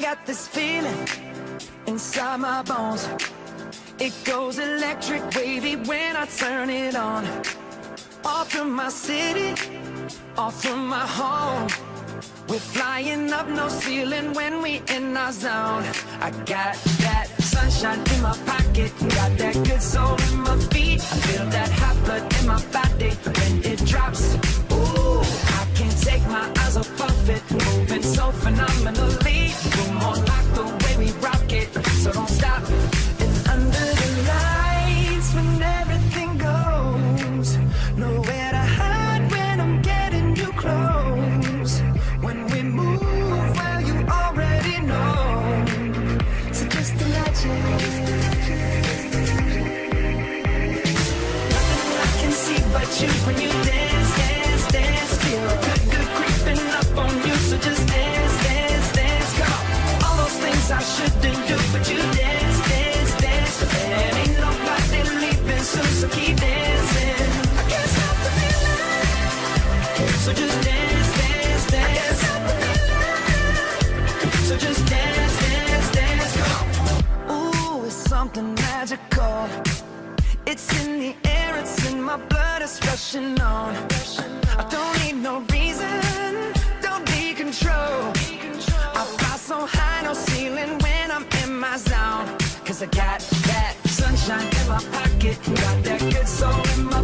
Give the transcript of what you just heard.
got this feeling inside my bones. It goes electric wavy when I turn it on. Off from my city, off from my home. We're flying up, no ceiling when we in our zone. I got that sunshine in my pocket, got that good soul in my feet. I feel that hot blood in my body when it drops. Ooh, I can't take my eyes off it, moving so phenomenally. We're more like the way we rock it, so don't stop. And under the lights, when everything goes, nowhere to hide when I'm getting you close. When we move, well, you already know. So just imagine. Nothing I can see but you when you dance, dance, dance. Feel good, good creeping up on you. So just dance, dance, dance. Come on. All those things I shouldn't do, but you dance, dance, dance. And ain't nobody leaving soon, so keep dancing. I can't stop the feeling. So just dance, dance, dance. So just dance, dance, dance, come on. Ooh, it's something magical. It's in the air, it's in my blood, it's rushing on. I don't need no reason, don't be control. I fly so high, no ceiling when I'm in my zone. Cause I got that sunshine in my pocket, got that good soul in my